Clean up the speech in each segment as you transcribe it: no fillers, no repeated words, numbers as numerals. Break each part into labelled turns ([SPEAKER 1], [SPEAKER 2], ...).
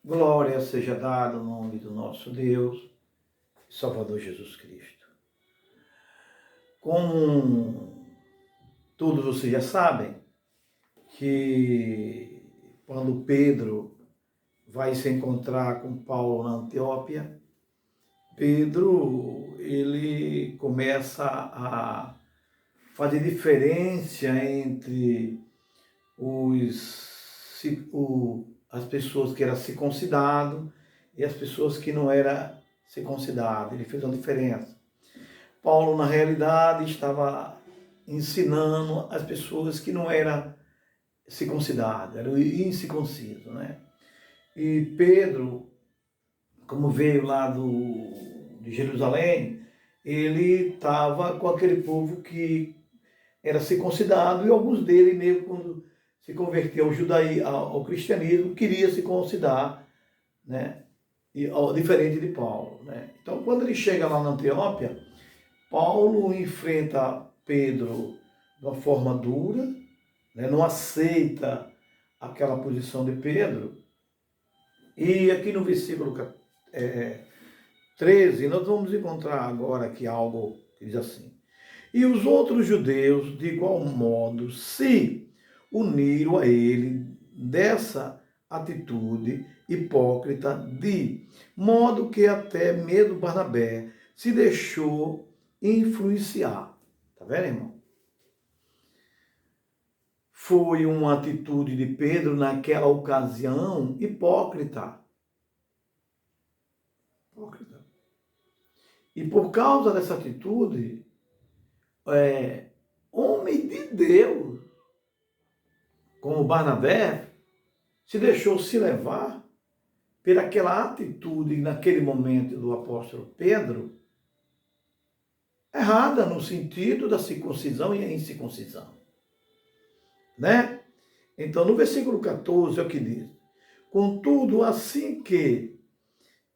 [SPEAKER 1] Glória seja dada ao nome do nosso Deus e Salvador Jesus Cristo. Como todos vocês já sabem, que quando Pedro vai se encontrar com Paulo na Antioquia, Pedro ele começa a fazer diferença entre as pessoas que eram circuncidados e as pessoas que não eram circuncidadas. Ele fez uma diferença. Paulo, na realidade, estava ensinando as pessoas que não eram circuncidadas, eram incircuncisos, né? E Pedro, como veio lá de Jerusalém, ele estava com aquele povo que era circuncidado, e alguns deles, mesmo quando se converteu ao cristianismo, queria se circuncidar, né? Diferente de Paulo, né? Então, quando ele chega lá na Antioquia, Paulo enfrenta Pedro de uma forma dura, né? Não aceita aquela posição de Pedro. E aqui no versículo 13, nós vamos encontrar agora aqui algo que diz assim: e os outros judeus, de igual modo, se uniram a ele dessa atitude hipócrita, de modo que até mesmo Barnabé se deixou influenciar. Tá vendo, irmão? Foi uma atitude de Pedro naquela ocasião hipócrita. Hipócrita. E por causa dessa atitude, homem de Deus, como Barnabé, se deixou se levar pelaquela atitude naquele momento do apóstolo Pedro, errada no sentido da circuncisão e a incircuncisão, né? Então, no versículo 14 é o que diz: contudo, assim que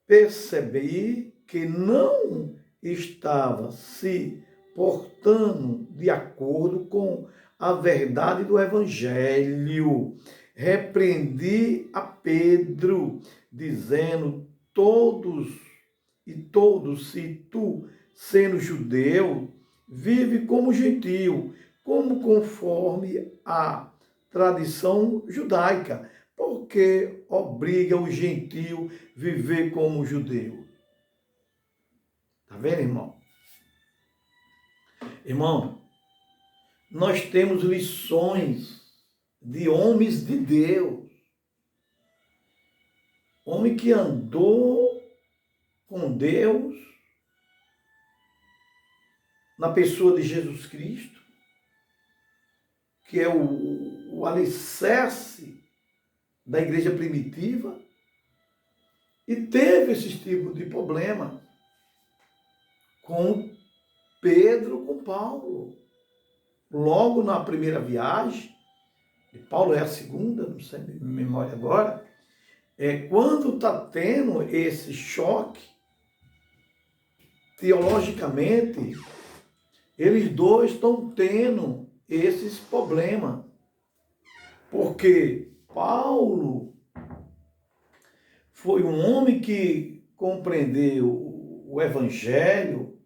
[SPEAKER 1] percebi que não estava se portando de acordo com a verdade do evangelho, repreendi a Pedro, dizendo: todos, se tu, sendo judeu, vive como gentio, como conforme a tradição judaica, porque obriga o gentio a viver como judeu. Tá vendo, irmão? Irmão, nós temos lições de homens de Deus. Homem que andou com Deus na pessoa de Jesus Cristo, que é o alicerce da igreja primitiva, e teve esse tipo de problema com Pedro, com Paulo. Logo na primeira viagem, e Paulo é a segunda, não sei de memória agora, quando está tendo esse choque, teologicamente, eles dois estão tendo esses problemas. Porque Paulo foi um homem que compreendeu o evangelho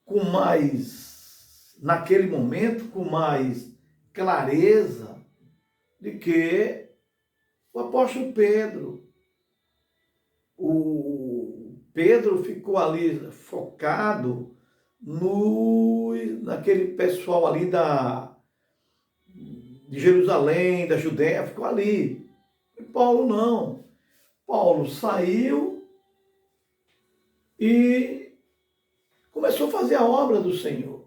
[SPEAKER 1] com mais, naquele momento, com mais clareza de que o apóstolo Pedro. O Pedro ficou ali focado naquele pessoal ali de Jerusalém, da Judéia, ficou ali. E Paulo não. Paulo saiu e começou a fazer a obra do Senhor.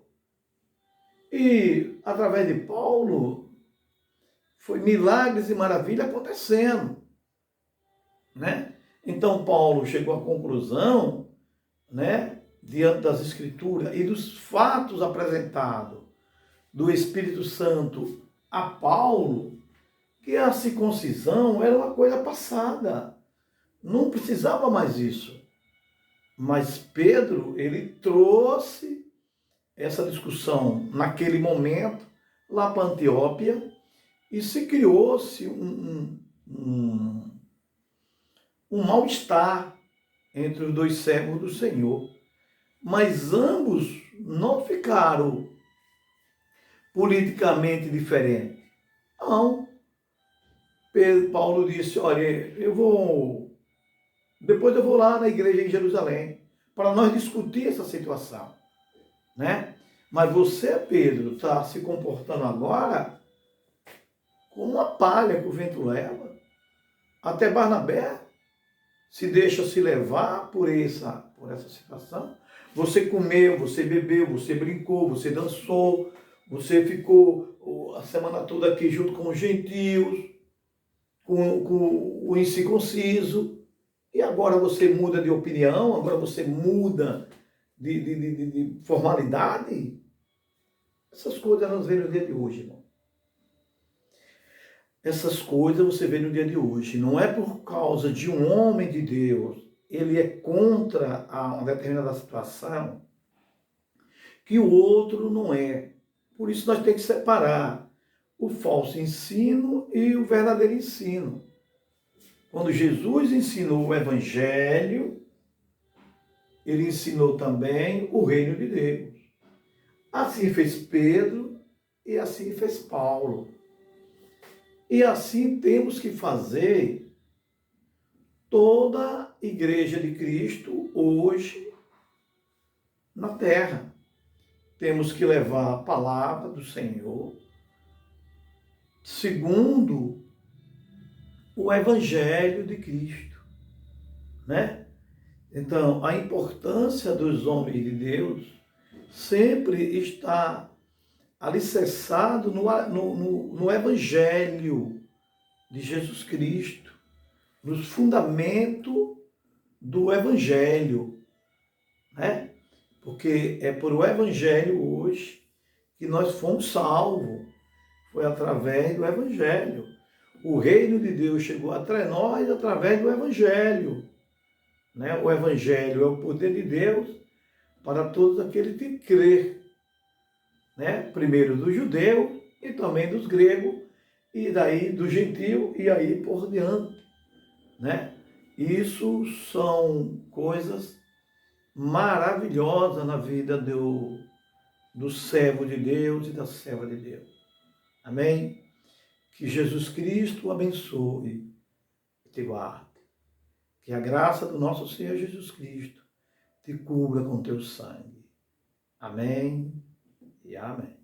[SPEAKER 1] E através de Paulo, foi milagres e maravilhas acontecendo, né? Então Paulo chegou à conclusão, né, diante das Escrituras e dos fatos apresentados do Espírito Santo a Paulo, que a circuncisão era uma coisa passada, não precisava mais isso. Mas Pedro, ele trouxe essa discussão naquele momento lá para Antioquia, e se criou-se um mal-estar entre os dois servos do Senhor. Mas ambos não ficaram politicamente diferentes. Não. Paulo disse, olha, depois eu vou lá na igreja em Jerusalém para nós discutir essa situação, né? Mas você, Pedro, está se comportando agora como uma palha que o vento leva. Até Barnabé se deixa se levar por essa situação. Você comeu, você bebeu, você brincou, você dançou, você ficou a semana toda aqui junto com os gentios, com o incircunciso, e agora você muda de opinião, agora você muda de formalidade. Essas coisas nós vemos no dia de hoje, irmão. Essas coisas você vê no dia de hoje. Não é por causa de um homem de Deus, ele é contra uma determinada situação, que o outro não é. Por isso nós temos que separar o falso ensino e o verdadeiro ensino. Quando Jesus ensinou o Evangelho, ele ensinou também o reino de Deus. Assim fez Pedro e assim fez Paulo. E assim temos que fazer toda a Igreja de Cristo hoje na terra. Temos que levar a palavra do Senhor segundo o Evangelho de Cristo, né? Então, a importância dos homens de Deus sempre está alicerçado no Evangelho de Jesus Cristo, nos fundamentos do Evangelho, né? Porque é por o Evangelho hoje que nós fomos salvos. Foi através do Evangelho. O reino de Deus chegou até nós através do Evangelho. Né? O Evangelho é o poder de Deus para todos aqueles que crê. Né? Primeiro do judeu e também dos gregos, e daí do gentil e aí por diante. Né? Isso são coisas maravilhosas na vida do servo de Deus e da serva de Deus. Amém? Que Jesus Cristo o abençoe e te guarde. Que a graça do nosso Senhor Jesus Cristo te cubra com teu sangue. Amém e amém.